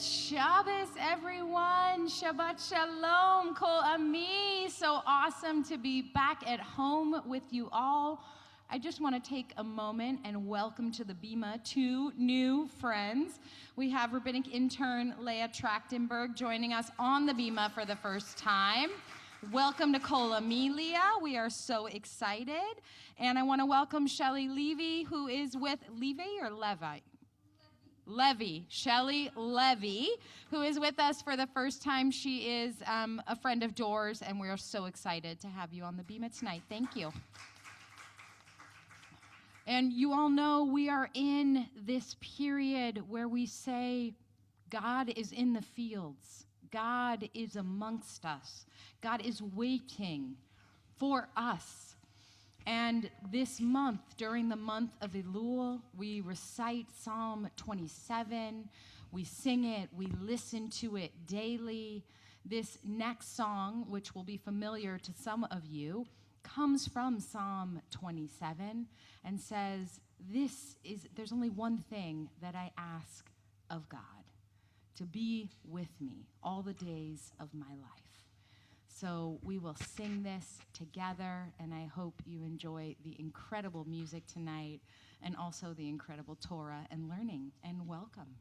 Shabbos, everyone. Shabbat Shalom, Kol Ami. So awesome to be back at home with you all. I just want to take a moment and welcome to the Bima two new friends. We have rabbinic intern Leah Trachtenberg joining us on the Bima for the first time. Welcome to Kol Ami, Leah. We are so excited. And I want to welcome Shelley Levy, who is with Levy or Levi? Levy, Shelley Levy, who is with us for the first time. She is a friend of Doors, and we are so excited to have you on the Bima tonight. Thank you. And you all know we are in this period where we say, God is in the fields. God is amongst us. God is waiting for us. And this month, during the month of Elul, we recite Psalm 27. We sing it. We listen to it daily. This next song, which will be familiar to some of you, comes from Psalm 27 and says, there's only one thing that I ask of God, to be with me all the days of my life. So we will sing this together, and I hope you enjoy the incredible music tonight and also the incredible Torah and learning. And welcome.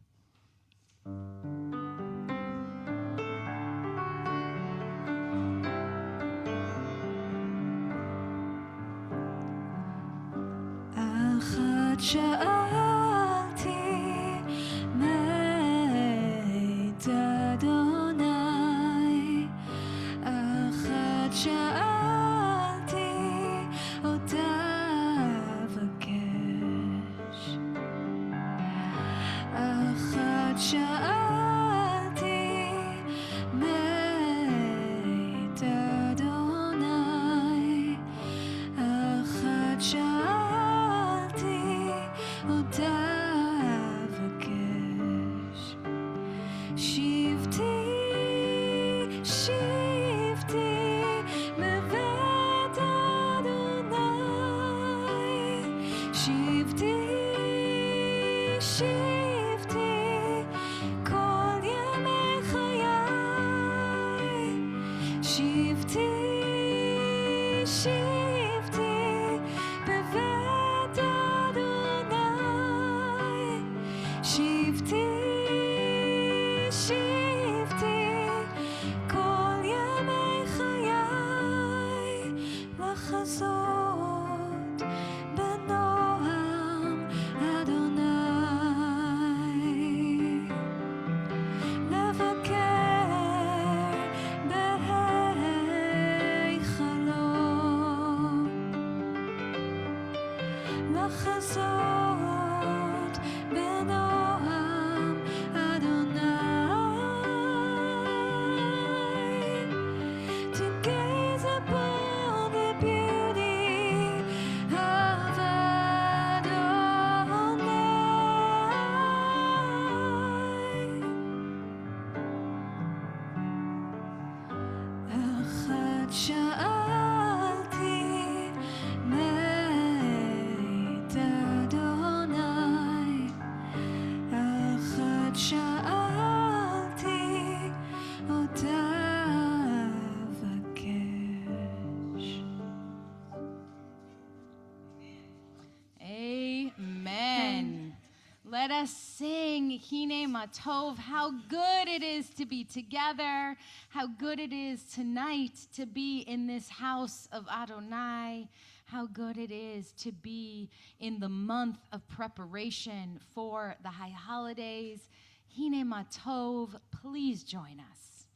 Let us sing Hine Matov. How good it is to be together. How good it is tonight to be in this house of Adonai. How good it is to be in the month of preparation for the high holidays. Hine Matov, please join us.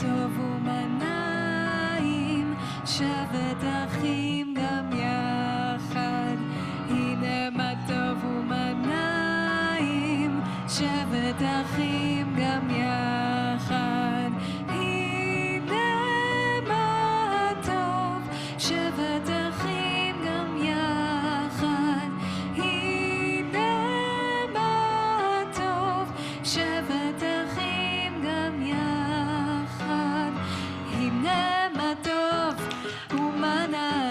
טוב ומנעים, שבת אחים גם יחד. הנה מה טוב ומנעים, שבת אחים גם יחד. הנה מה טוב, שבת אחים גם יחד. הנה מה טוב, שבת אחים גם יחד. הנה מה טוב ומנעים,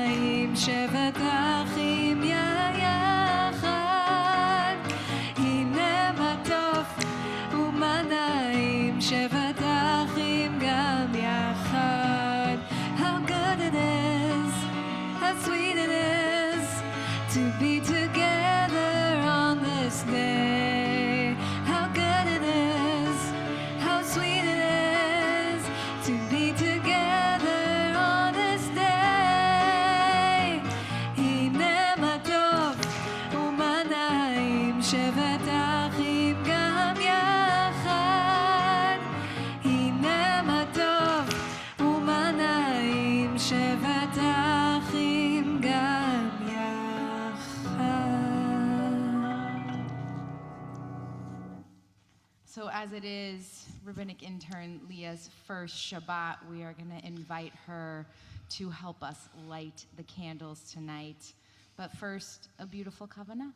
So as it is rabbinic intern Leah's first Shabbat, we are going to invite her to help us light the candles tonight. But first, a beautiful kavanah.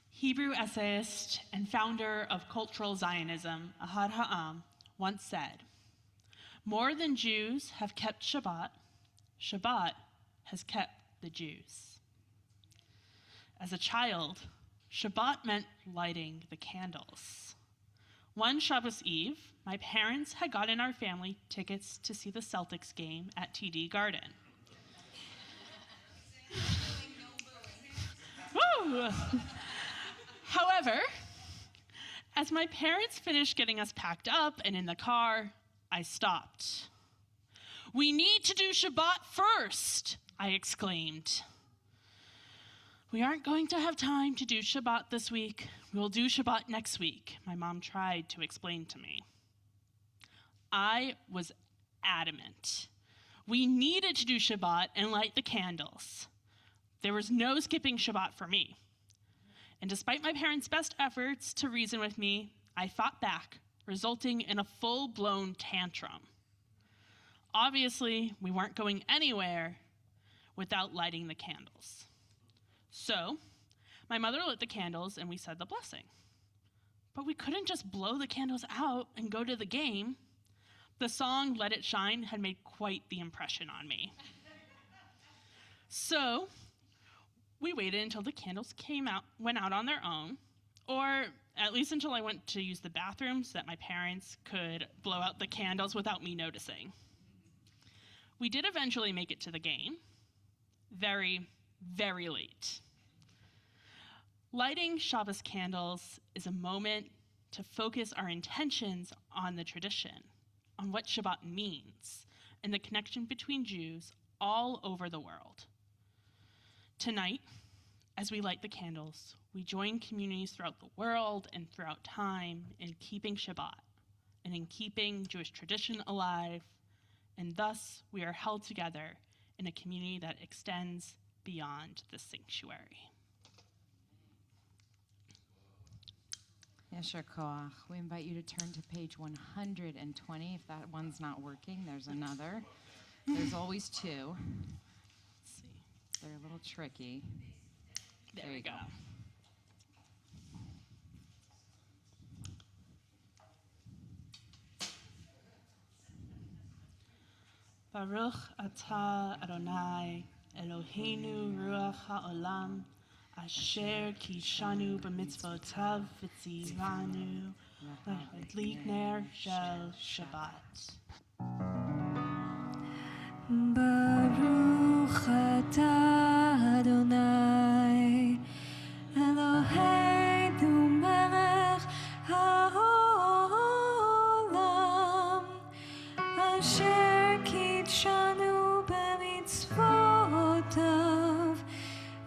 Hebrew essayist and founder of cultural Zionism, Ahad Ha'am, once said, "More than Jews have kept Shabbat, Shabbat has kept the Jews." As a child, Shabbat meant lighting the candles. One Shabbos Eve, my parents had gotten our family tickets to see the Celtics game at TD Garden. Woo! However, as my parents finished getting us packed up and in the car, I stopped. "We need to do Shabbat first," I exclaimed. "We aren't going to have time to do Shabbat this week. We'll do Shabbat next week," my mom tried to explain to me. I was adamant. We needed to do Shabbat and light the candles. There was no skipping Shabbat for me. And despite my parents' best efforts to reason with me, I fought back, resulting in a full-blown tantrum. Obviously, we weren't going anywhere without lighting the candles. So, my mother lit the candles and we said the blessing. But we couldn't just blow the candles out and go to the game. The song Let It Shine had made quite the impression on me. So, we waited until the candles went out on their own, or at least until I went to use the bathroom so that my parents could blow out the candles without me noticing. We did eventually make it to the game, very, very late. Lighting Shabbos candles is a moment to focus our intentions on the tradition, on what Shabbat means, and the connection between Jews all over the world. Tonight, as we light the candles, we join communities throughout the world and throughout time in keeping Shabbat and in keeping Jewish tradition alive, and thus we are held together in a community that extends beyond the sanctuary. Yesher koach. We invite you to turn to page 120. If that one's not working, there's another. There's always two. Let's see. They're a little tricky. There we go. Baruch atah Adonai Eloheinu ruach haolam asher kishanu b'mitzvotav v'tzivanu l'hadlik ner shel Shabbat. Baruch atah Adonai Eloheinu melech haolam asher kitshanu b'mitzvotav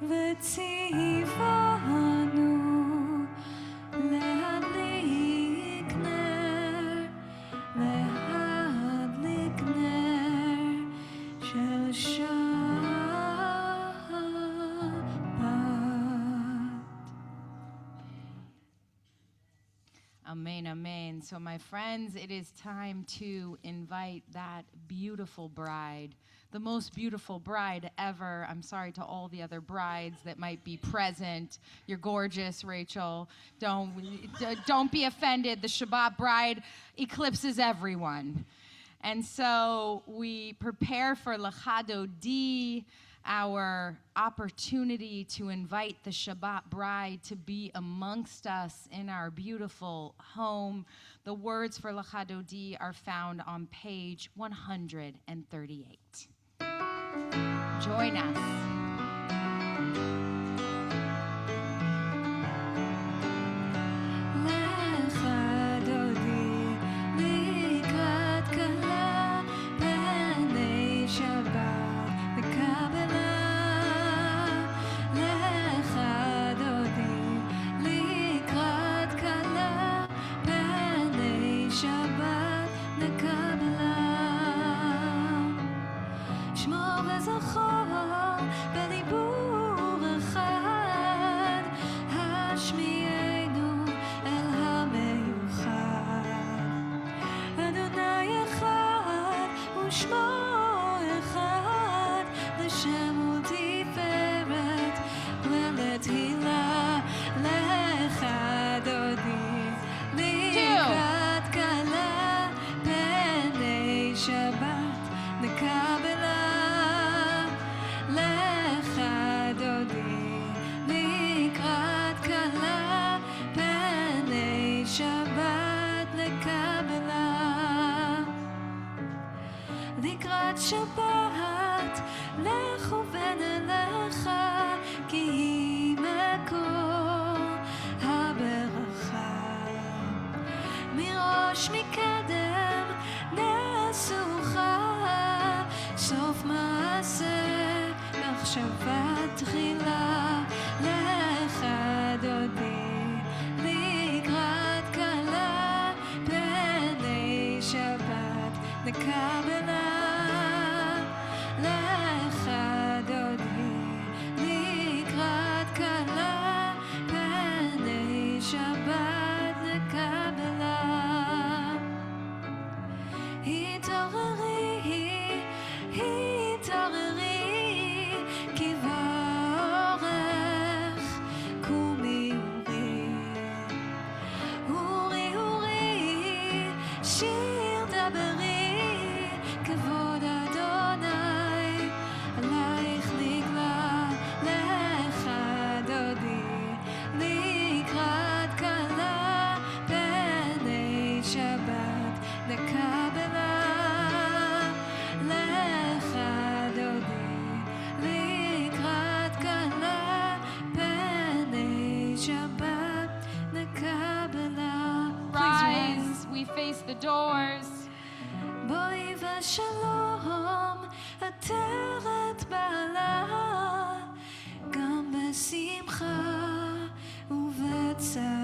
v'tzivanu lehadlik ner shel Shabbat. Amen, amen. So, my friends, it is time to invite that beautiful bride, the most beautiful bride ever. I'm sorry to all the other brides that might be present. You're gorgeous, Rachel. Don't be offended. The Shabbat bride eclipses everyone. And so we prepare for L'chado Di, our opportunity to invite the Shabbat bride to be amongst us in our beautiful home. The words for L'chado Di are found on page 138. Join us. שמור וזכור בדיבור שבת שבת לכו ונלכה כי היא מקור הברכה מראש מקדם נסוכה סוף מעשה מחשבה תחילה לך דודי לקראת כלה פני שבת נקבלה לך דודי לקראת כלה פני שבת נקבלה התעוררי התעוררי כי ברך קומי אורי אורי שיר דברי כבוד אדוני עלייך נגלה לך דודי לקראת כלה פני שבת נקבלה לך דודי לקראת כלה פני שבת נקבלה. Rise, we face the doors. בואי ושלום עטרת בעלה גם בשמחה ובצהלה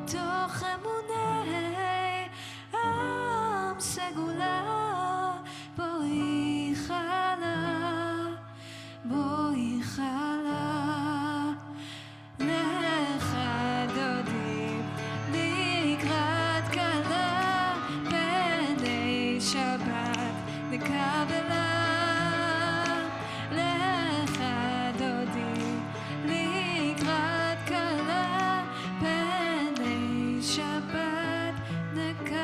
תוך אמוני עם סגולה בואי חלה בואי חלה לך דודי לקראת כלה פני שבת נקבלה לך דודי לקראת כלה פני שבת נקבלה.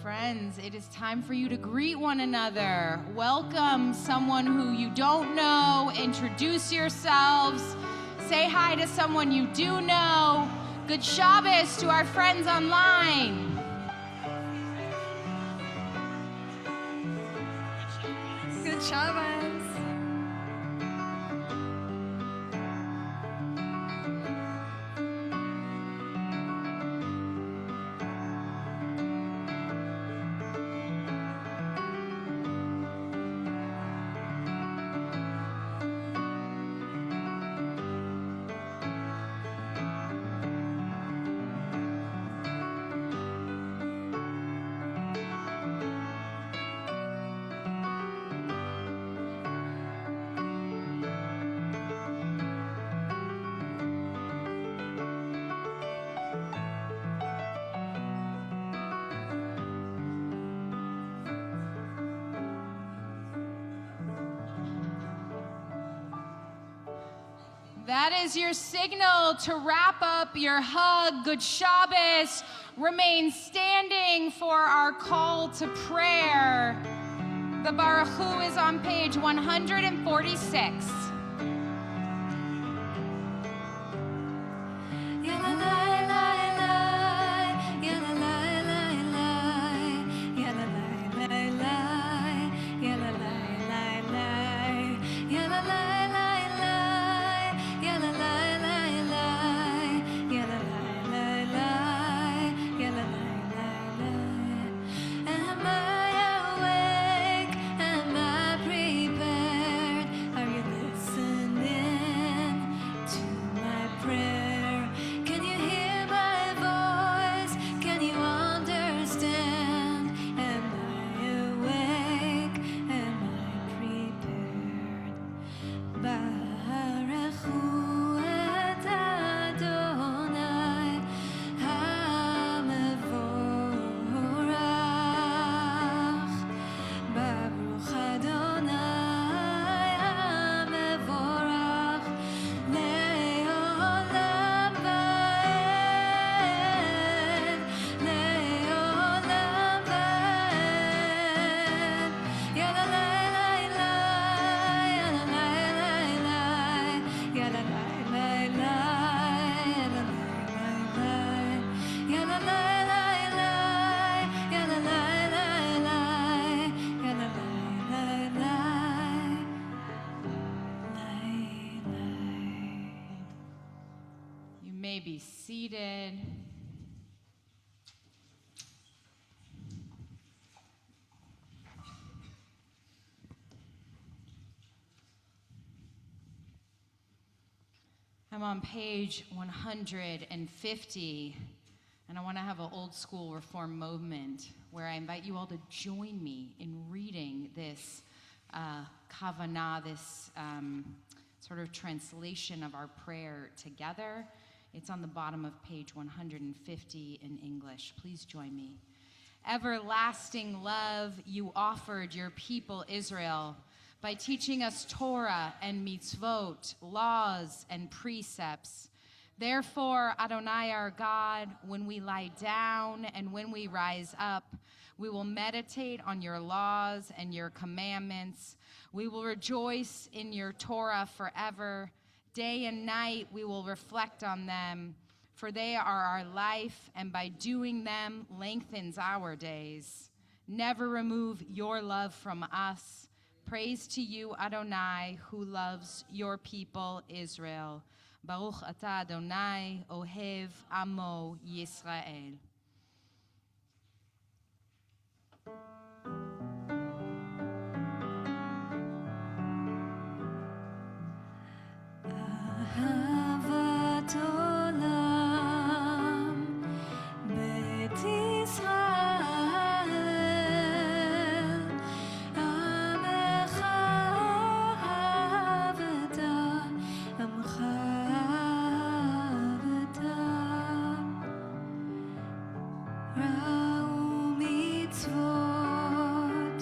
Friends, it is time for you to greet one another. Welcome someone who you don't know. Introduce yourselves. Say hi to someone you do know. Good Shabbos to our friends online. Good Shabbos. That is your signal to wrap up your hug. Good Shabbos. Remain standing for our call to prayer. The Baruch Hu is on page 146. Am I awake? Am I prepared? Are you listening? be seated. I'm on page 150, and I want to have an old school reform moment where I invite you all to join me in reading this kavanah, this sort of translation of our prayer together. It's on the bottom of page 150 in English. Please join me. Everlasting love you offered your people Israel by teaching us Torah and mitzvot, laws and precepts. Therefore, Adonai our God, when we lie down and when we rise up, we will meditate on your laws and your commandments. We will rejoice in your Torah forever. Day and night we will reflect on them, for they are our life, and by doing them lengthens our days. Never remove your love from us. Praise to you, Adonai, who loves your people, Israel. Baruch atah Adonai, ohev amo Yisrael. אהבת עולם, בית ישראל, עמך אהבת, עמך אהבת. ראו מצוות,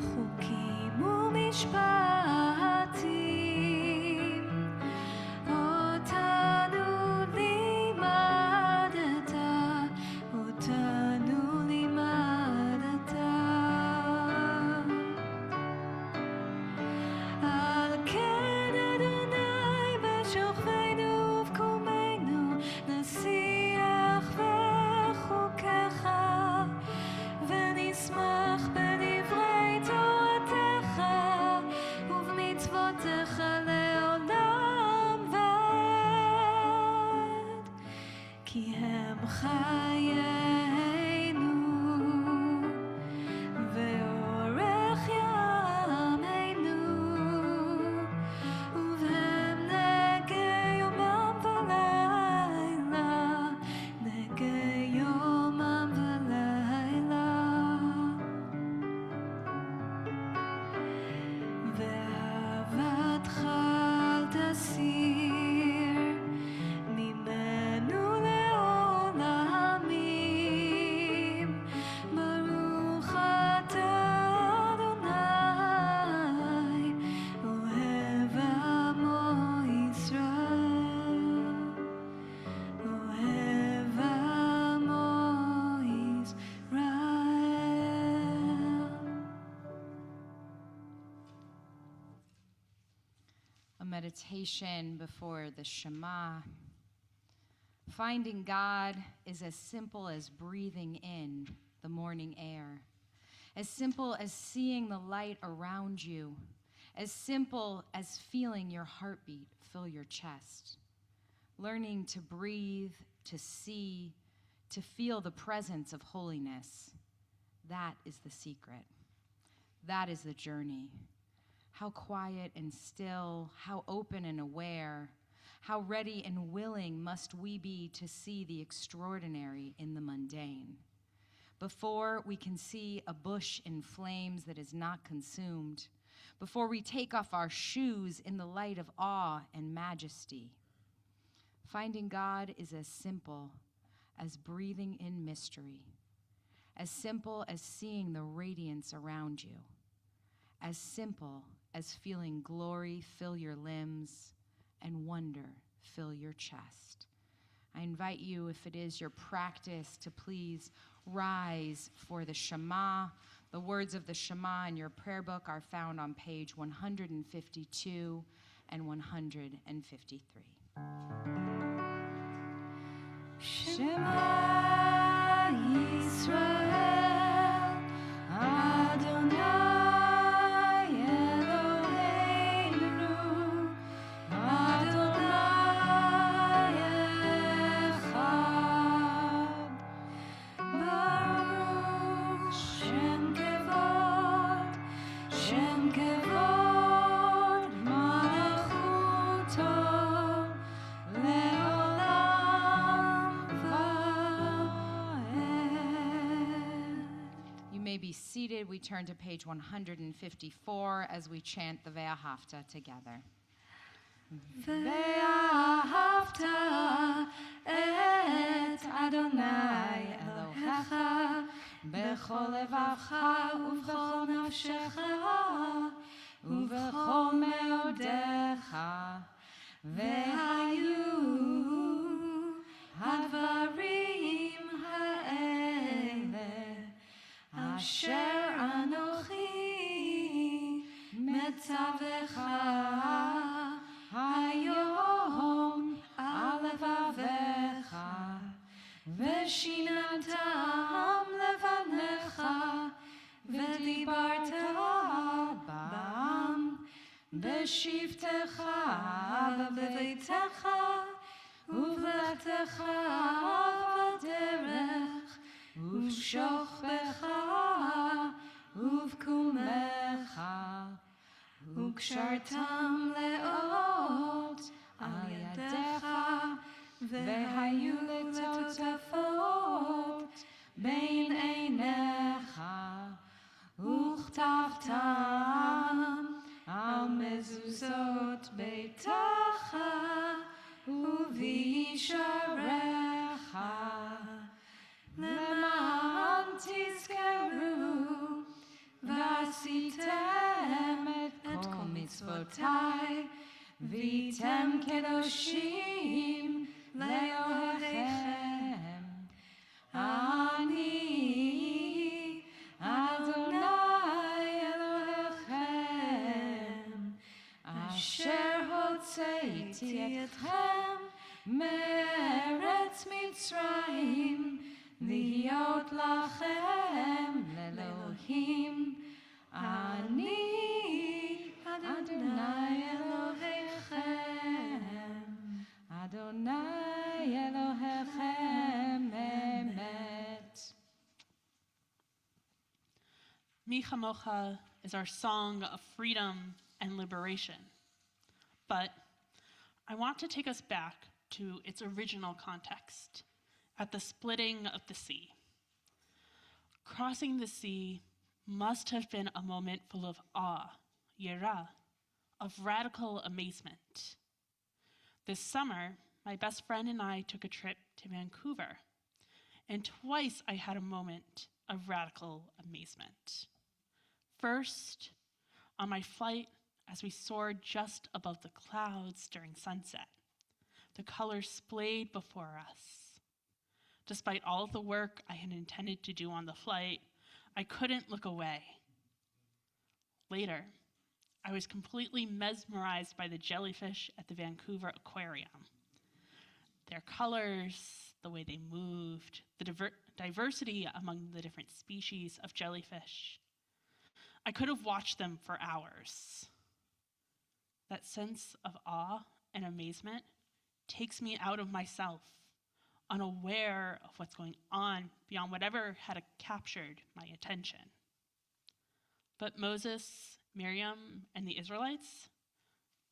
חוקים ומשפטים, אותנו לימדת, אותנו לימדת. על כן אדוני בשוכבנו ובקומנו נשיח בחוקיך ונשמח בדברי תורתך ובמצוותיך לעולם ועד, כי הם חיינו ואורך ימינו, ובהם נגע יומם ולילה, נגע יומם ולילה. ואהבתך אל תסיר ממנו לעולמים. ברוך אתה אדוני, אוהב עמו ישראל, אוהב עמו ישראל. A meditation before the Shema. Finding God is as simple as breathing in the morning air, as simple as seeing the light around you, as simple as feeling your heartbeat fill your chest. Learning to breathe, to see, to feel the presence of holiness. That is the secret. That is the journey. How quiet and still, how open and aware, how ready and willing must we be to see the extraordinary in the mundane. Before we can see a bush in flames that is not consumed, before we take off our shoes in the light of awe and majesty. Finding God is as simple as breathing in mystery, as simple as seeing the radiance around you, as simple as feeling glory fill your limbs and wonder fill your chest. I invite you, if it is your practice, to please rise for the Shema. The words of the Shema in your prayer book are found on page 152 and 153. Shema Yisrael, Adonai Eloheinu, Adonai seated, we turn to page 154 as we chant the Ve'ahavta together. ואהבת את אדוני אלוהיך בכל לבבך ובכל נפשך ובכל מאודיך והיו הדברים האלה אשר אנוכי מצווך היום על לבביך ושיננתם לבניך ודיברת בם בשבתך בביתך ובלכתך בדרך ובשוכבך ובקומך וקשרתם לאות על ידיך והיו לטוטפות בין עיניך וכתבתם על מזוזות ביתך ובישעריך למען תזכרו ועשיתם את כל מצוותיי והייתם קדושים לאלוהיכם. אני אדוני אלוהיכם אשר הוצאתי אתכם מארץ מצרים להיות לכם לאלוהים. אני אדוני אלוהיכם, אדוני אלוהיכם אמת. Mi Chamocha is our song of freedom and liberation. But I want to take us back to its original context, at the splitting of the sea. Crossing the sea must have been a moment full of awe, yirah, of radical amazement. This summer, my best friend and I took a trip to Vancouver, and twice I had a moment of radical amazement. First, on my flight, as we soared just above the clouds during sunset, the colors splayed before us. Despite all of the work I had intended to do on the flight, I couldn't look away. Later, I was completely mesmerized by the jellyfish at the Vancouver Aquarium. Their colors, the way they moved, the diversity among the different species of jellyfish. I could have watched them for hours. That sense of awe and amazement takes me out of myself, unaware of what's going on beyond whatever had captured my attention. But Moses, Miriam, and the Israelites,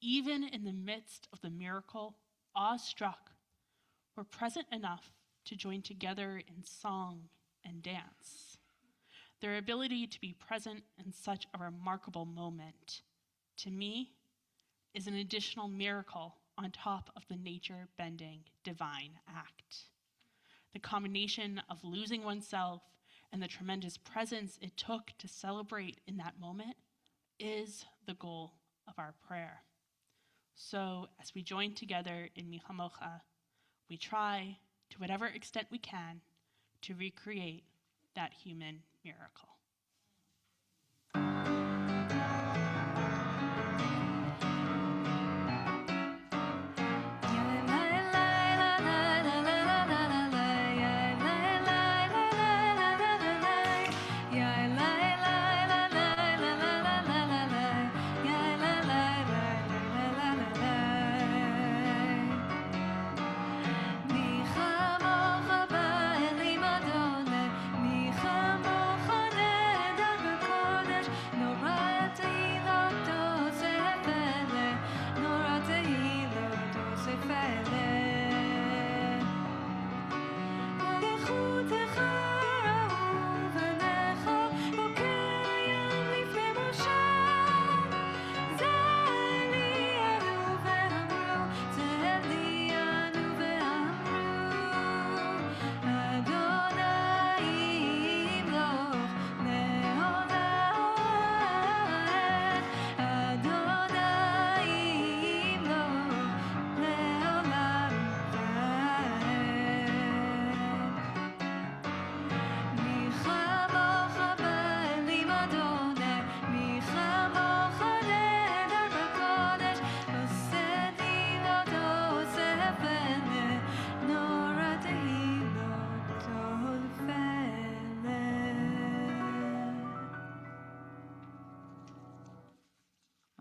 even in the midst of the miracle, awestruck, were present enough to join together in song and dance. Their ability to be present in such a remarkable moment, to me, is an additional miracle on top of the nature-bending divine act. The combination of losing oneself and the tremendous presence it took to celebrate in that moment is the goal of our prayer. So as we join together in Mi Chamocha, we try, to whatever extent we can, to recreate that human miracle. מי כמוך באלים אדוני, מי כמוך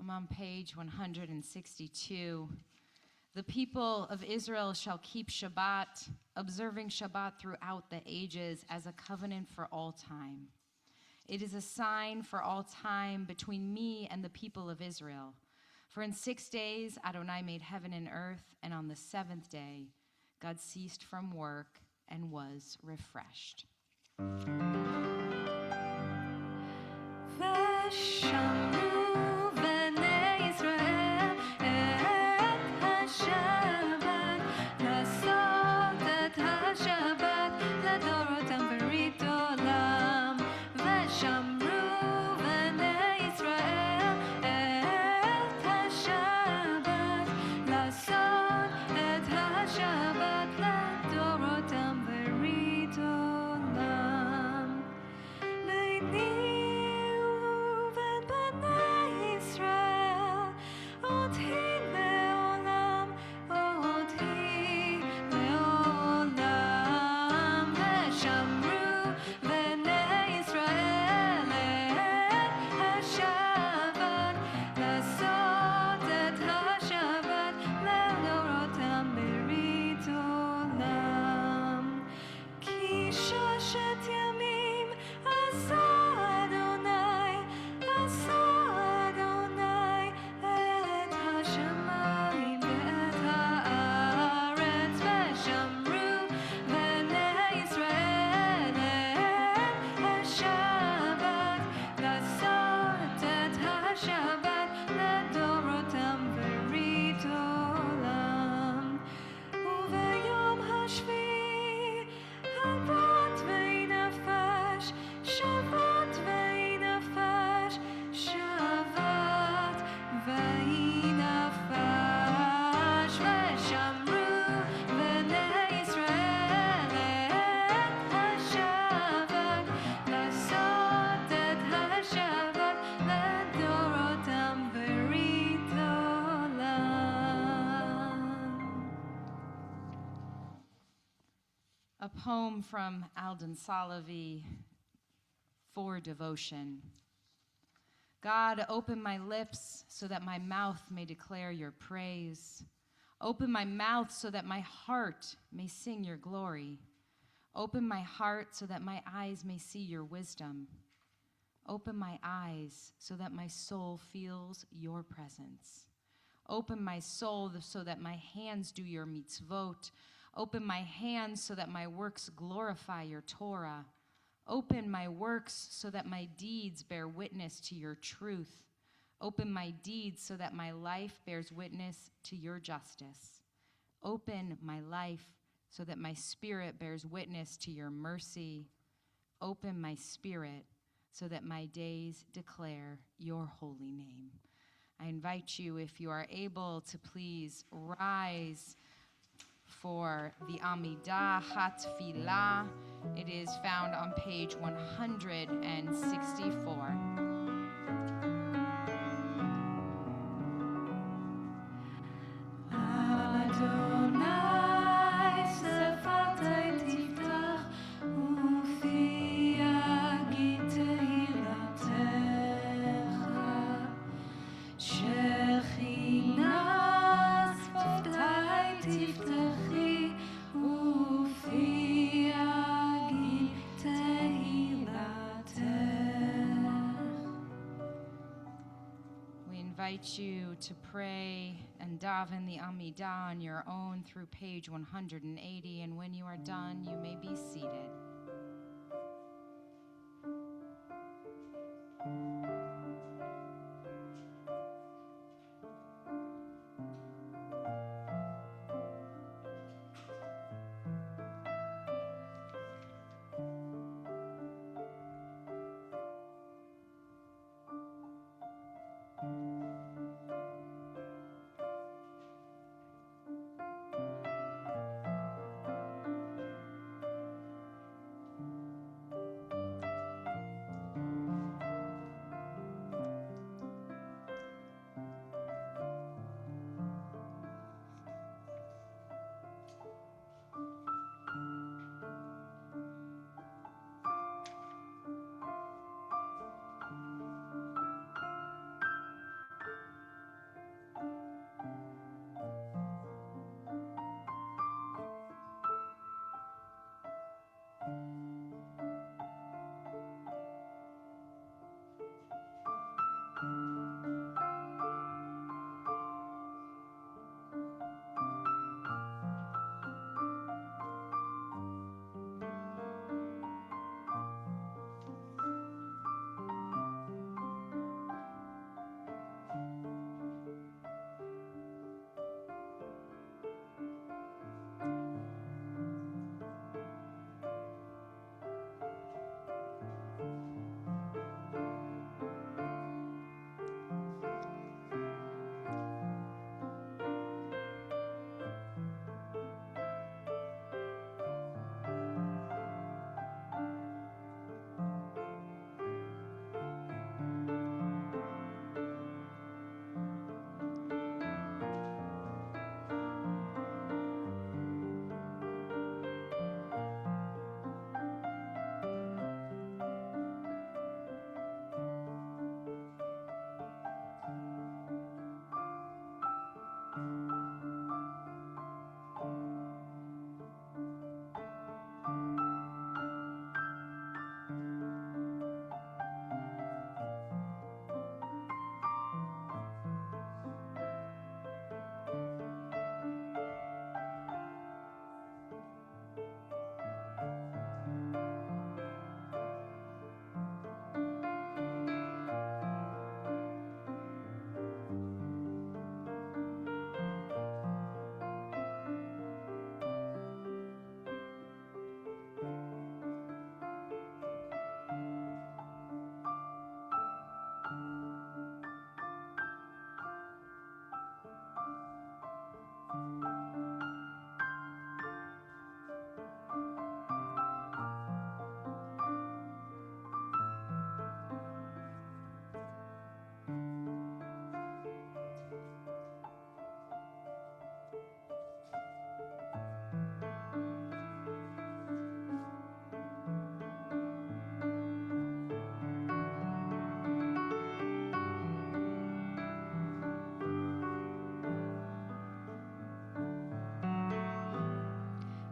I'm on page 162. The people of Israel shall keep Shabbat, observing Shabbat throughout the ages as a covenant for all time. It is a sign for all time between me and the people of Israel. For in 6 days Adonai made heaven and earth, and on the seventh day God ceased from work and was refreshed. ושמרו בני ישראל את השבת, לעשות את השבת לדורותם ברית עולם. ושמרו בני ישראל את השבת, לעשות את השבת לדורותם ברית עולם. ביני A poem from Alden Salavi for devotion. God, open my lips so that my mouth may declare your praise. Open my mouth so that my heart may sing your glory. Open my heart so that my eyes may see your wisdom. Open my eyes so that my soul feels your presence. Open my soul so that my hands do your mitzvot. Open my hands so that my works glorify your Torah. Open my works so that my deeds bear witness to your truth. Open my deeds so that my life bears witness to your justice. Open my life so that my spirit bears witness to your mercy. Open my spirit so that my days declare your holy name. I invite you, if you are able, to please rise for the Amidah Hatfilah. It is found on page 164. Invite you to pray and daven the Amidah on your own through page 180, and when you are done, you may be seated.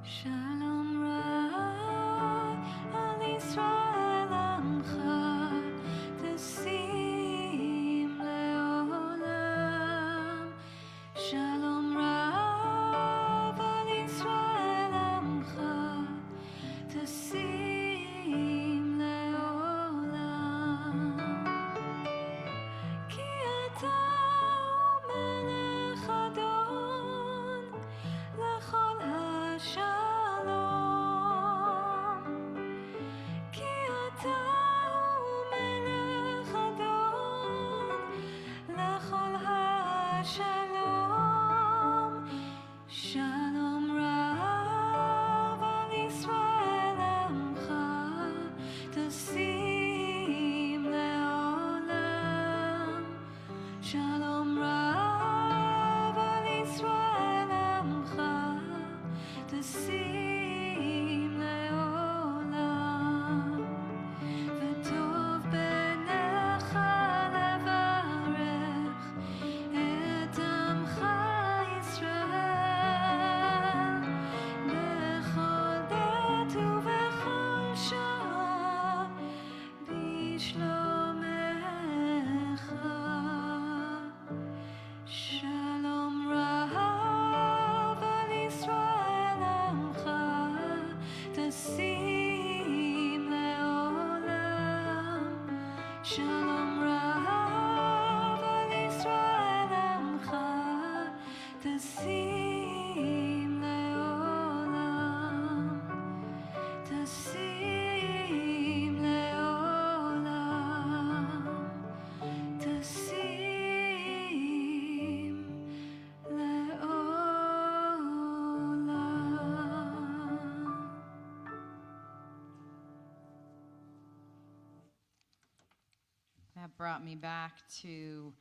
Shalom Rab al Yisrael Amcha Tesim Leolam. Shalom Rab al Yisrael Amcha Tesim Leolam. Ki ata melech Adon lechol hashalom. Ki ata melech Adon lechol hashalom. Shalom Rav al Yisrael Amcha Tesim Leolam. Shalom Rav al Yisrael Amcha Tesim Leolam. V'tov b'necha levarech et amcha Yisrael b'chol det ub'chol shah b'shlomecha. Shalom Rav al Yisrael Amcha Tesim Leolam. Shalom Rav al Yisrael Amcha Tesim Leolam. Tesim Leolam. Tesim Leolam. That brought me back to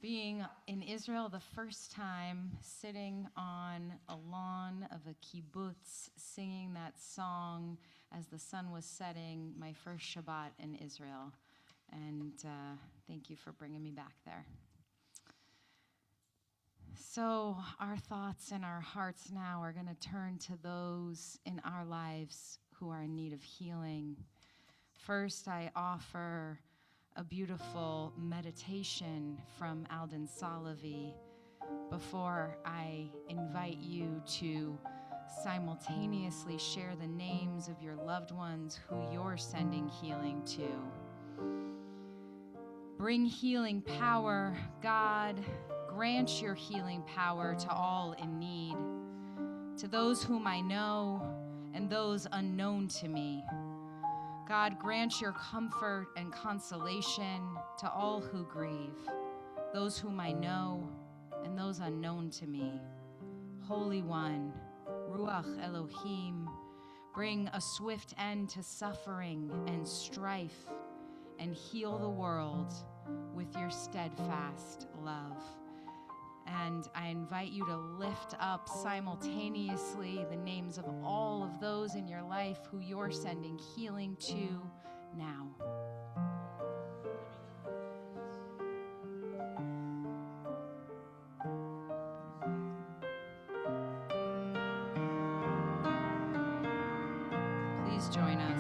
being in Israel the first time, sitting on a lawn of a kibbutz, singing that song as the sun was setting, my first Shabbat in Israel. And thank you for bringing me back there. So our thoughts and our hearts now are going to turn to those in our lives who are in need of healing. First, I offer a beautiful meditation from Alden Salavi before I invite you to simultaneously share the names of your loved ones who you're sending healing to. Bring healing power, God. Grant your healing power to all in need, to those whom I know and those unknown to me. God, grant your comfort and consolation to all who grieve, those whom I know and those unknown to me. Holy One, Ruach Elohim, bring a swift end to suffering and strife and heal the world with your steadfast love. And I invite you to lift up simultaneously the names of all of those in your life who you're sending healing to now. Please join us.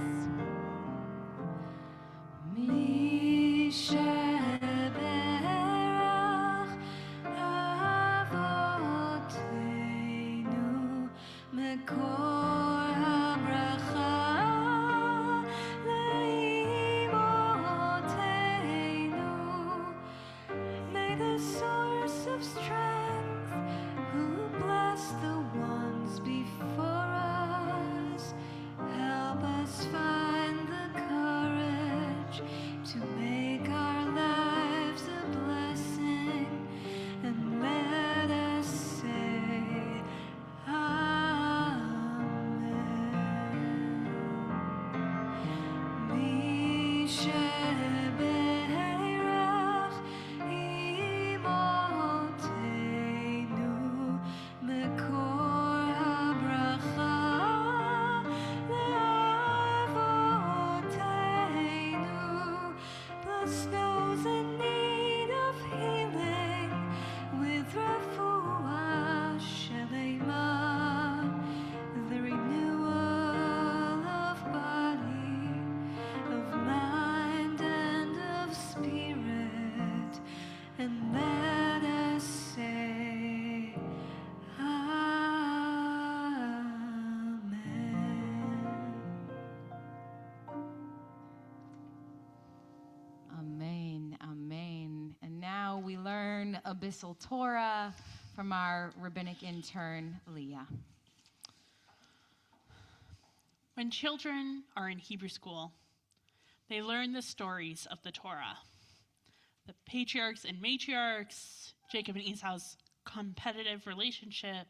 learn Abyssal Torah from our rabbinic intern, Leah. When children are in Hebrew school, they learn the stories of the Torah. The patriarchs and matriarchs, Jacob and Esau's competitive relationship,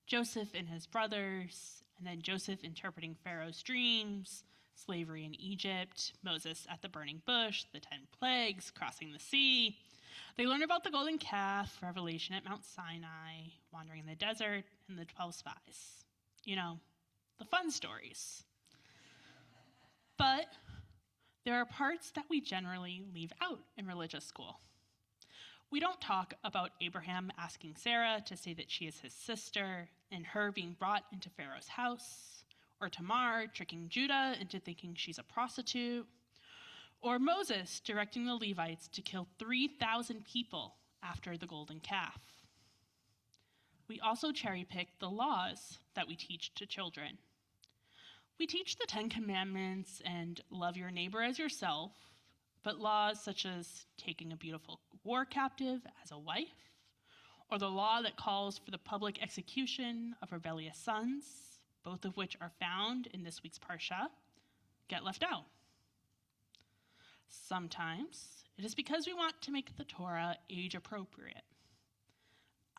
Joseph and his brothers, and then Joseph interpreting Pharaoh's dreams, slavery in Egypt, Moses at the burning bush, the 10 plagues, crossing the sea. They learn about the golden calf, revelation at Mount Sinai, wandering in the desert, and the 12 spies. You know, the fun stories. But there are parts that we generally leave out in religious school. We don't talk about Abraham asking Sarah to say that she is his sister and her being brought into Pharaoh's house, or Tamar tricking Judah into thinking she's a prostitute, or Moses directing the Levites to kill 3,000 people after the golden calf. We also cherry-pick the laws that we teach to children. We teach the 10 Commandments and love your neighbor as yourself, but laws such as taking a beautiful war captive as a wife, or the law that calls for the public execution of rebellious sons, both of which are found in this week's Parsha, get left out. Sometimes it is because we want to make the Torah age appropriate.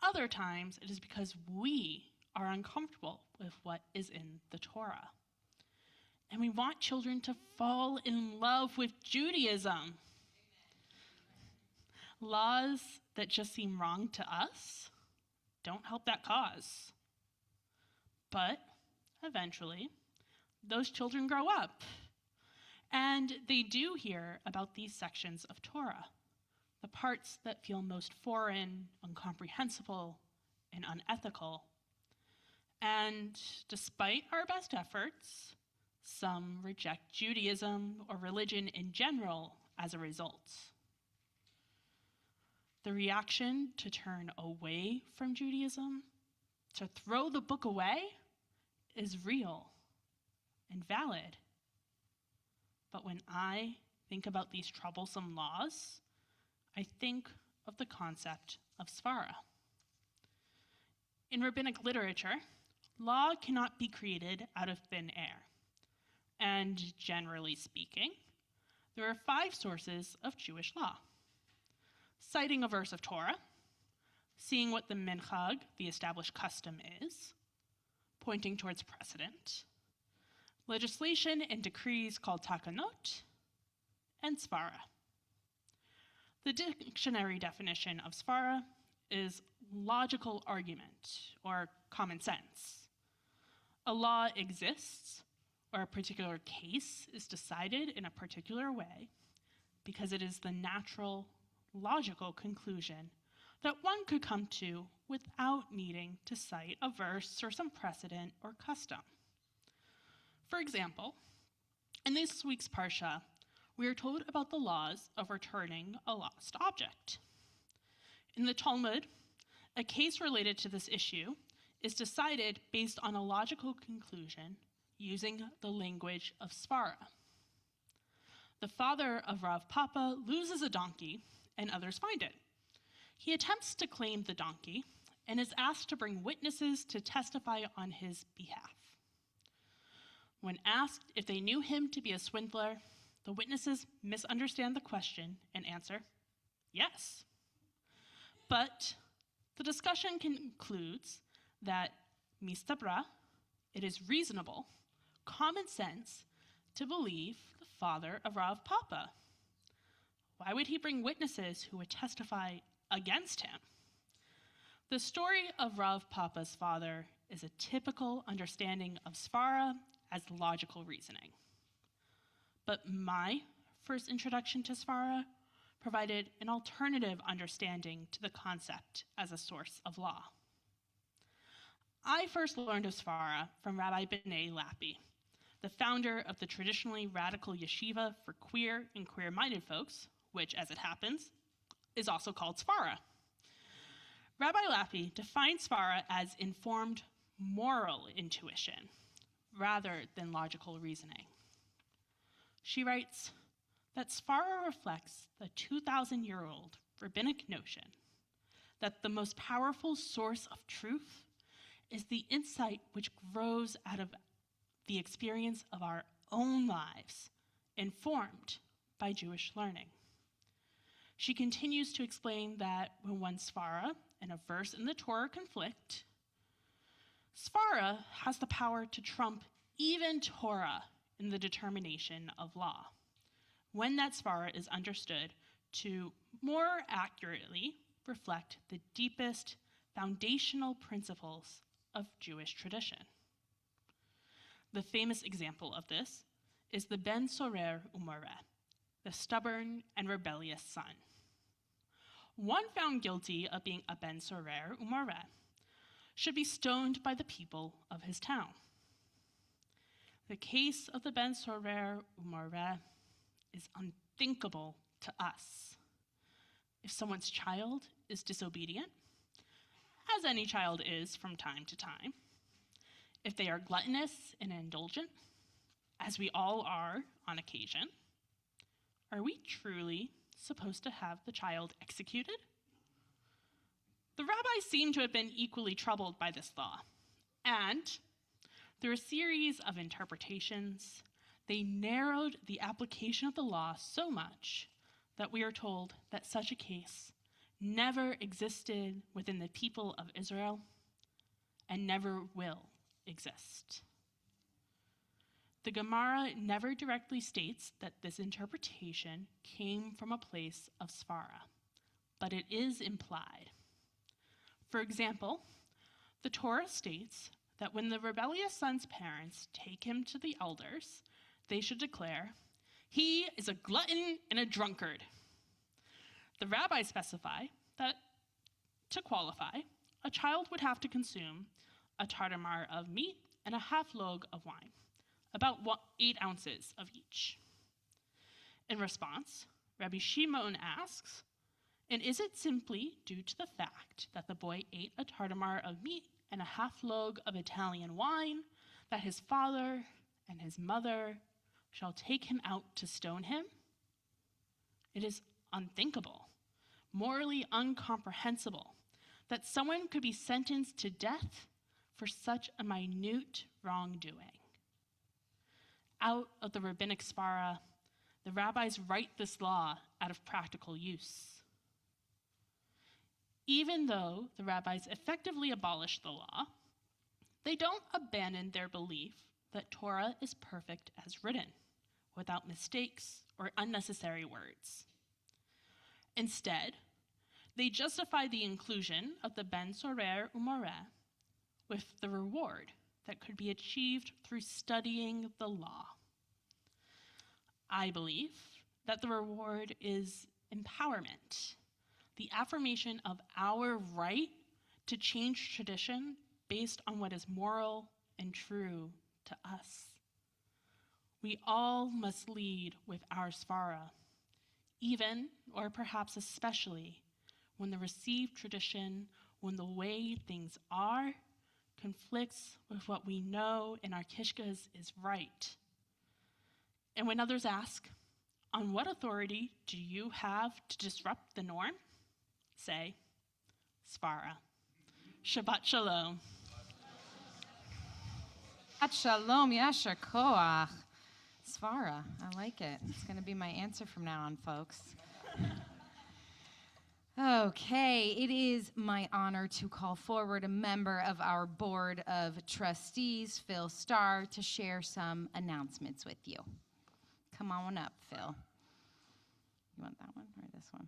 Other times it is because we are uncomfortable with what is in the Torah. And we want children to fall in love with Judaism. Laws that just seem wrong to us don't help that cause. But eventually, those children grow up, and they do hear about these sections of Torah, the parts that feel most foreign, incomprehensible, and unethical. And despite our best efforts, some reject Judaism or religion in general as a result. The reaction to turn away from Judaism, to throw the book away, is real and valid. But when I think about these troublesome laws, I think of the concept of svara. In rabbinic literature, law cannot be created out of thin air. And generally speaking, there are 5 sources of Jewish law: citing a verse of Torah, seeing what the minchag, the established custom, is, pointing towards precedent, legislation and decrees called takanot, and svara. The dictionary definition of svara is logical argument or common sense. A law exists, or a particular case is decided in a particular way because it is the natural, logical conclusion that one could come to without needing to cite a verse or some precedent or custom. For example, in this week's Parsha, we are told about the laws of returning a lost object. In the Talmud, a case related to this issue is decided based on a logical conclusion using the language of svara. The father of Rav Papa loses a donkey, and others find it. He attempts to claim the donkey and is asked to bring witnesses to testify on his behalf. When asked if they knew him to be a swindler, the witnesses misunderstand the question and answer, yes. But the discussion concludes that mistabra, it is reasonable, common sense, to believe the father of Rav Papa. Why would he bring witnesses who would testify against him? The story of Rav Papa's father is a typical understanding of svara as logical reasoning. But my first introduction to svara provided an alternative understanding to the concept as a source of law. I first learned of svara from Rabbi B'nai Lappi, the founder of the traditionally radical yeshiva for queer and queer-minded folks, which, as it happens, is also called svara. Rabbi Lappi defines svara as informed moral intuition rather than logical reasoning. She writes that svara reflects the 2,000-year-old rabbinic notion that the most powerful source of truth is the insight which grows out of the experience of our own lives, informed by Jewish learning. She continues to explain that when one svara and a verse in the Torah conflict, svara has the power to trump even Torah in the determination of law, when that svara is understood to more accurately reflect the deepest foundational principles of Jewish tradition. The famous example of this is the Ben Sorer Umareh, the stubborn and rebellious son. One found guilty of being a Ben Sorer Umareh should be stoned by the people of his town. The case of the Ben Sorer Umareh is unthinkable to us. If someone's child is disobedient, as any child is from time to time, if they are gluttonous and indulgent, as we all are on occasion, are we truly supposed to have the child executed? The rabbis seem to have been equally troubled by this law, and through a series of interpretations, they narrowed the application of the law so much that we are told that such a case never existed within the people of Israel and never will exist. The Gemara never directly states that this interpretation came from a place of svara, but it is implied. For example, the Torah states that when the rebellious son's parents take him to the elders, they should declare, "He is a glutton and a drunkard." The rabbis specify that, to qualify, a child would have to consume a tartamar of meat and a half log of wine, about 8 ounces of each. In response, Rabbi Shimon asks, and is it simply due to the fact that the boy ate a tartamar of meat and a half log of Italian wine that his father and his mother shall take him out to stone him? It is unthinkable, morally incomprehensible, that someone could be sentenced to death for such a minute wrongdoing. Out of the rabbinic svara, the rabbis write this law out of practical use. Even though the rabbis effectively abolished the law, they don't abandon their belief that Torah is perfect as written, without mistakes or unnecessary words. Instead, they justify the inclusion of the Ben Sorer Umareh with the reward that could be achieved through studying the law. I believe that the reward is empowerment, the affirmation of our right to change tradition based on what is moral and true to us. We all must lead with our svara, even, or perhaps especially, when the received tradition, when the way things are, conflicts with what we know in our kishkas is right. And when others ask, on what authority do you have to disrupt the norm? Say, svara. Shabbat shalom. Shabbat shalom, yasher koach. Svara, I like it. It's going to be my answer from now on, folks. Okay, it is my honor to call forward a member of our Board of Trustees, Phil Starr, to share some announcements with you. Come on up, Phil. You want that one or this one?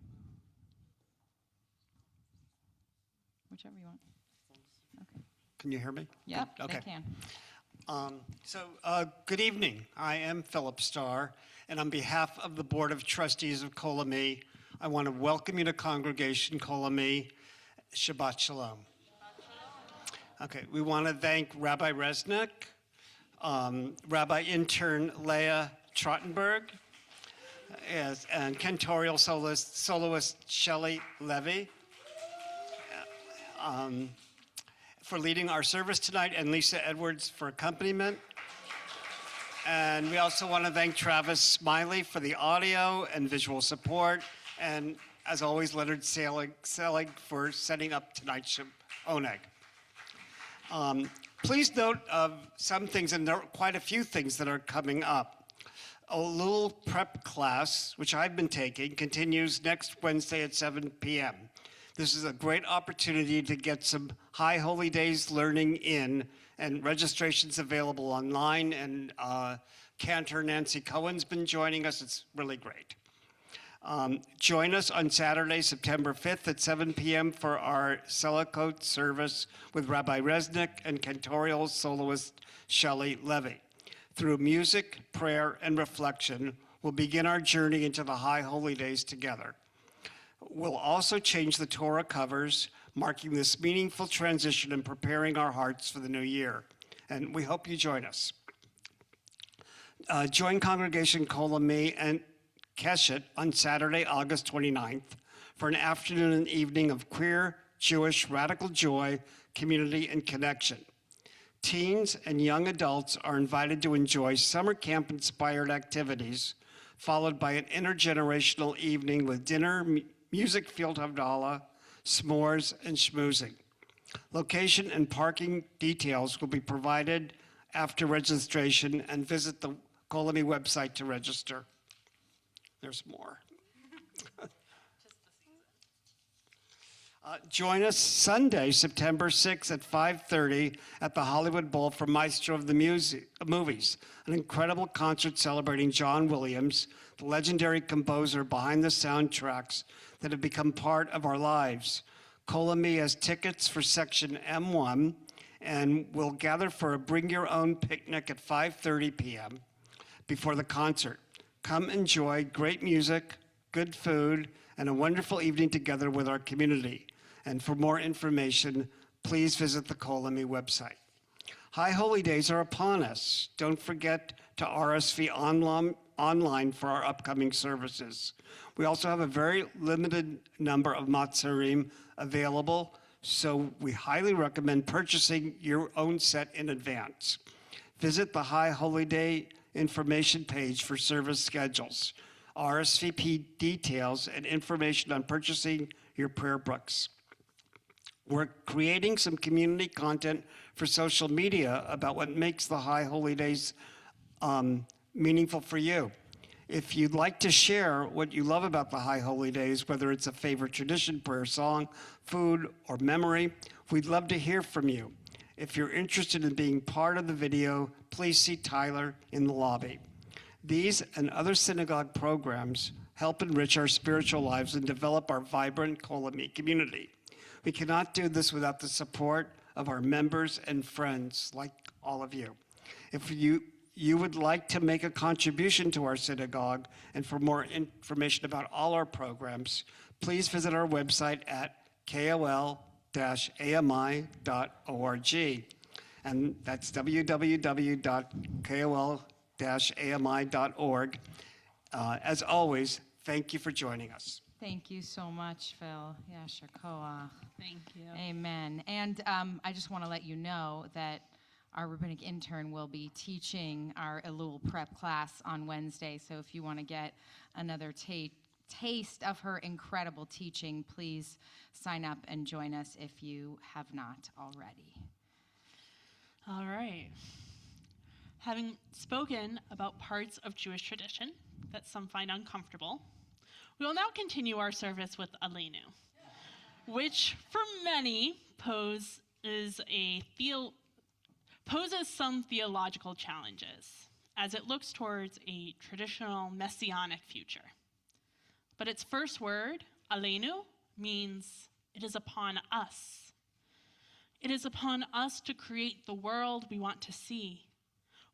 Whichever you want. Okay. Can you hear me? Yep, Okay. they can. Good evening. I am Philip Starr, and on behalf of the Board of Trustees of Kol Ami, I want to welcome you to Congregation Kol Ami. Shabbat Shalom. Okay, we want to thank Rabbi Resnick, Rabbi Intern Leah Trottenberg, and cantorial soloist Shelley Levy, for leading our service tonight, and Lisa Edwards for accompaniment. And we also want to thank Travis Smiley for the audio and visual support, and as always, Leonard Selig for setting up tonight's oneg. Please note of some things, and there are quite a few things that are coming up. A little prep class, which I've been taking, continues next Wednesday at 7 p.m. This is a great opportunity to get some High Holy Days learning in, and registration's available online, and Cantor Nancy Cohen's been joining us. It's really great. Join us on Saturday, September 5th at 7 p.m. for our Selakot service with Rabbi Resnick and cantorial soloist Shelley Levy. Through music, prayer, and reflection, we'll begin our journey into the High Holy Days together. We'll also change the Torah covers, marking this meaningful transition and preparing our hearts for the new year. And we hope you join us. Join Congregation Kol Ami and Keshet on Saturday, August 29th for an afternoon and evening of queer, Jewish, radical joy, community, and connection. Teens and young adults are invited to enjoy summer camp-inspired activities, followed by an intergenerational evening with dinner, music field havdalah, s'mores, and schmoozing. Location and parking details will be provided after registration, and visit the Kol Ami website to register. There's more. Join us Sunday, September 6th at 5:30 at the Hollywood Bowl for Maestro of the Movies, an incredible concert celebrating John Williams, the legendary composer behind the soundtracks that have become part of our lives. Kol Ami has tickets for section M1, and we'll gather for a bring your own picnic at 5:30 p.m. before the concert. Come enjoy great music, good food, and a wonderful evening together with our community. And for more information, please visit the Kol Ami website. High Holy Days are upon us. Don't forget to RSV online for our upcoming services. We also have a very limited number of matzarim available, so we highly recommend purchasing your own set in advance. Visit the High Holy Day information page for service schedules, RSVP details, and information on purchasing your prayer books. We're creating some community content for social media about what makes the High Holy Days meaningful for you. If you'd like to share what you love about the High Holy Days, whether it's a favorite tradition, prayer song, food, or memory, we'd love to hear from you. If you're interested in being part of the video, please see Tyler in the lobby. These and other synagogue programs help enrich our spiritual lives and develop our vibrant Kol Ami community. We cannot do this without the support of our members and friends, like all of you. If you would like to make a contribution to our synagogue, and for more information about all our programs, please visit our website at kol-ami.org. And that's www.kol-ami.org. As always, thank you for joining us. Thank you so much, Phil. Yasher Koach. Thank you. Amen. And I just want to let you know that our rabbinic intern will be teaching our Elul prep class on Wednesday. So if you want to get another taste of her incredible teaching, please sign up and join us if you have not already. All right. Having spoken about parts of Jewish tradition that some find uncomfortable, we will now continue our service with Aleinu, which for many poses some theological challenges as it looks towards a traditional messianic future. But its first word, Aleinu, means it is upon us. It is upon us to create the world we want to see,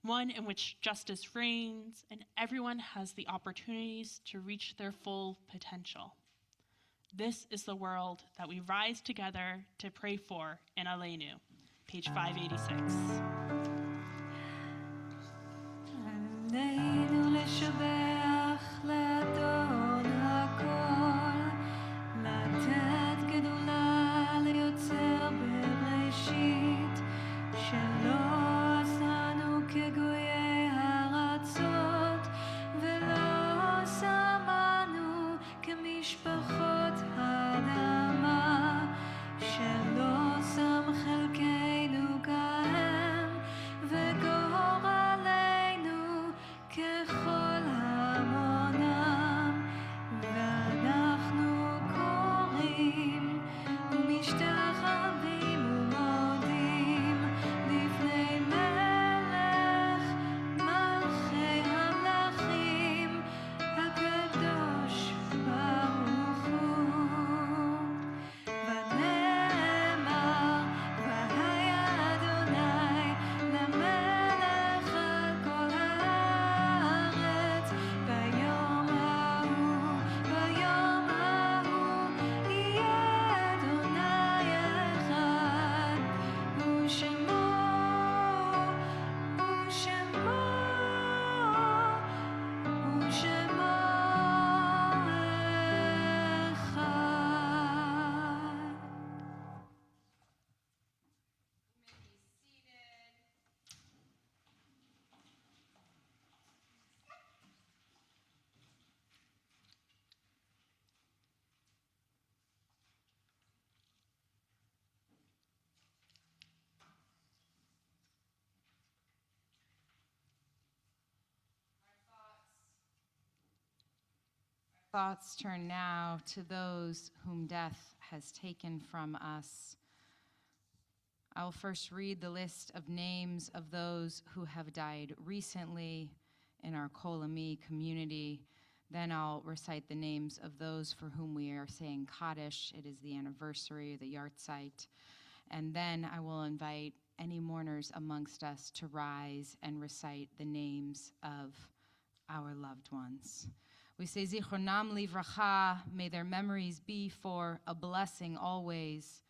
one in which justice reigns and everyone has the opportunities to reach their full potential. This is the world that we rise together to pray for in Aleinu, page 586. עלינו לשבח לאדון הכל, לתת גדולה ליוצר בראשית, שלא עשנו כגויי הארצות, ולא שמנו כמשפחות Thoughts turn now to those whom death has taken from us. I will first read the list of names of those who have died recently in our Kol Ami community. Then I'll recite the names of those for whom we are saying Kaddish. It is the anniversary, the yahrzeit. And then I will invite any mourners amongst us to rise and recite the names of our loved ones. We say Zichronam Livracha, may their memories be for a blessing always.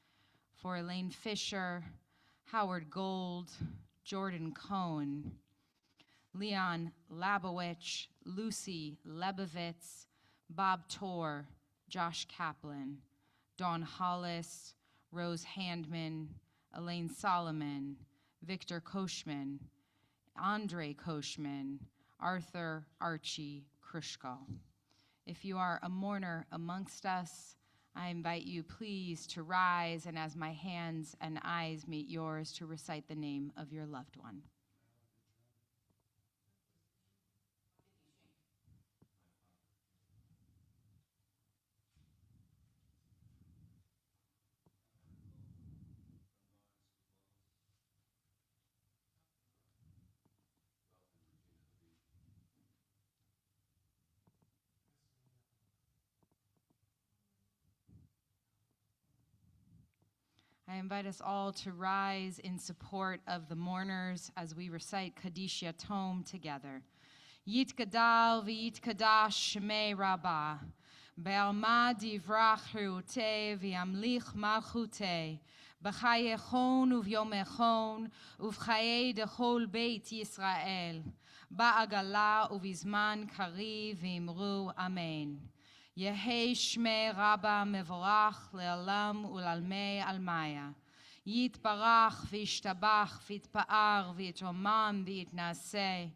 For Elaine Fisher, Howard Gold, Jordan Cohn, Leon Labowich, Lucy Lebovitz, Bob Torr, Josh Kaplan, Dawn Hollis, Rose Handman, Elaine Solomon, Victor Koshman, Andre Koshman, Arthur Archie Krushko. If you are a mourner amongst us, I invite you please to rise, and as my hands and eyes meet yours, to recite the name of your loved one. I invite us all to rise in support of the mourners as we recite Kaddish Yatom together. Yitgadal v'yitkadash shmei Rabbah, be'alma divrach hirutei v'yamlich malchutei, b'chayechon uv'yomechon uv'chayei dechol beit Yisrael, ba'agala uv'izman kariv v'imru amen. Yehei Shmei Rabba Mevorach Le'alam Ulalmei Almaya. Yitbarach v'yishtabach v'yitpa'ar v'yitromam v'yitnaseh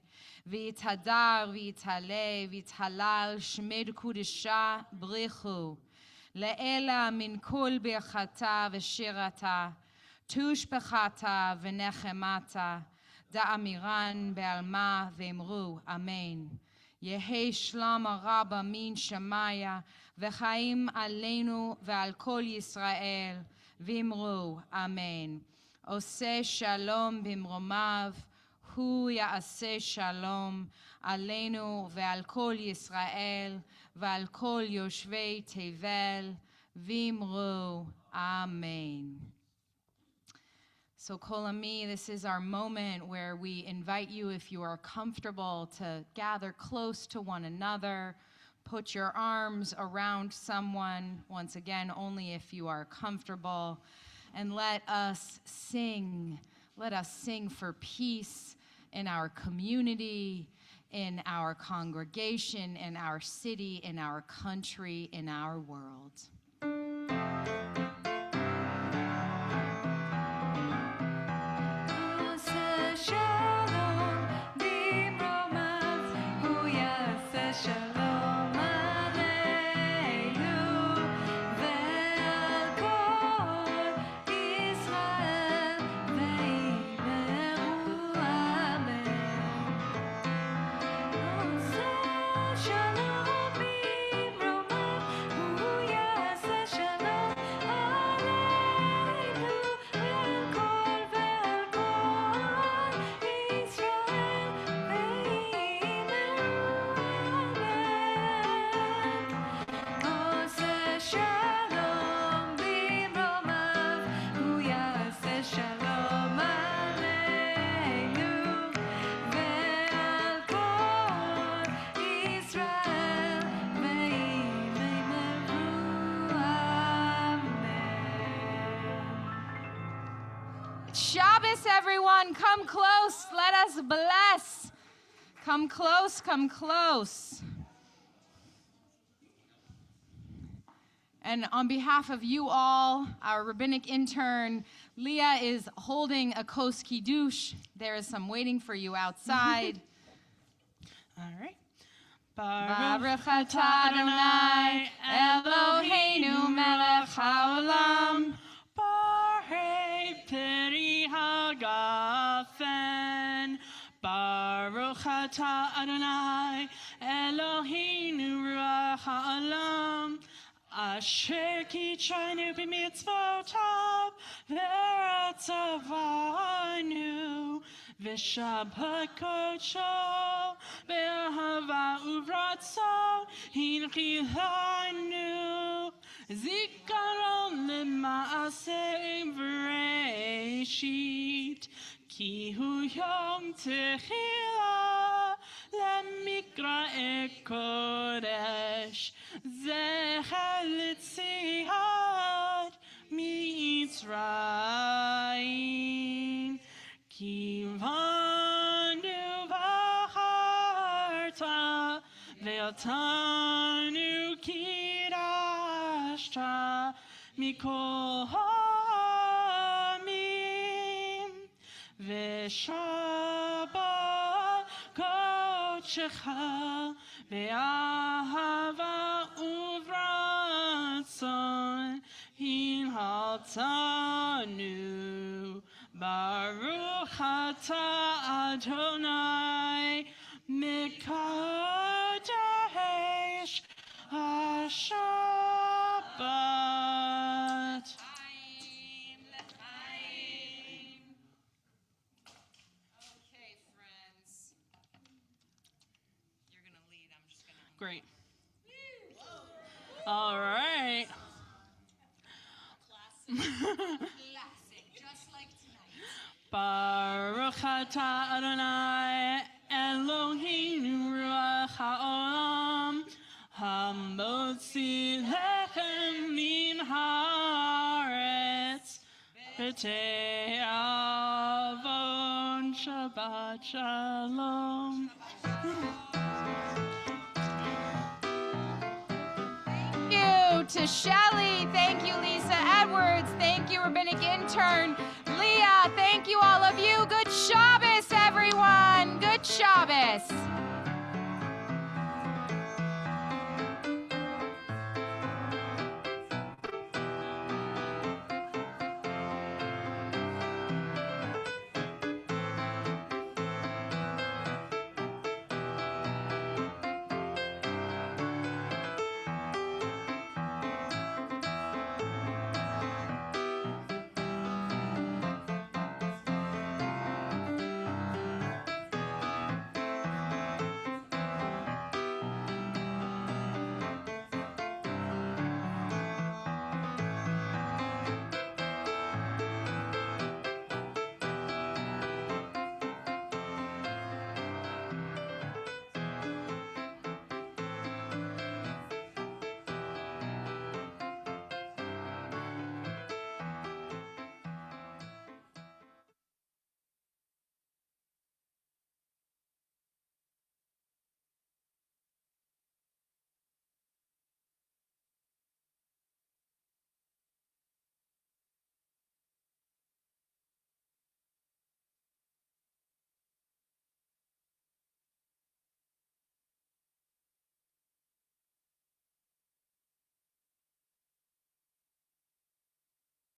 v'yithadar v'yithaleh v'yithalal Shmei Kudisha Brichu Le'ela min kol birchata v'shirata tushbechata v'nechemata da'amiran be'alma v'imru Amen. Yehei Shlama Rabba min Shamaya, v'chaim aleinu ve'al kol Yisrael, v'imru, Amen. Oseh shalom bimromav, hu ya'aseh shalom, aleinu ve'al kol Yisrael, ve'al kol yoshvei tevel, v'imru, Amen. So Kol Ami, this is our moment where we invite you, if you are comfortable, to gather close to one another, put your arms around someone, once again, only if you are comfortable, and let us sing. Let us sing for peace in our community, in our congregation, in our city, in our country, in our world. Shalom bimromav, hu yaseh shalom aleinu ve'al kol Yisrael ve'imru amen. Shalom bimromav, hu yaseh shalom aleinu ve'al kol Shalom bimromav, hu yaseh shalom aleinu ve'al kol Yisrael ve'imru amen. Shabbos, everyone, come close, let us bless. Come close, come close. And on behalf of you all, our rabbinic intern, Leah is holding a kos kiddush. There is some waiting for you outside. All right. Baruch atah Adonai Eloheinu melech haolam. Barhei peri hagafen. Baruch atah Adonai Eloheinu Eloheinu ruach ha'olam, asher kitshanu b'mitzvotav, v'ratzavanu, v'shabbat kodsho, v'ahava uvratzo, hinchilanu, zikaron lema'aseh v'reshit, ki hu yom techila, למקרא קודש, זכר ליציאת מצרים. כי בנו בחרת, ואותנו קידשת מכל העמים, ושבת קודשך ואהבה וברצון הנחלתנו. ברוך אתה אדוני מקדש השבת. Okay, friends. You're going to lead. I'm just going to. Great. All right. Classic, just like tonight. Baruch atah Adonai Eloheinu ruach ha'olam hamotzi lechem min haaretz v'te'avon Shabbat Shalom. Thank you to Shelley. Thank you, Lisa Edwards. Thank you, rabbinic intern Leah. Thank you, all of you. Good Shabbos, everyone. Good Shabbos.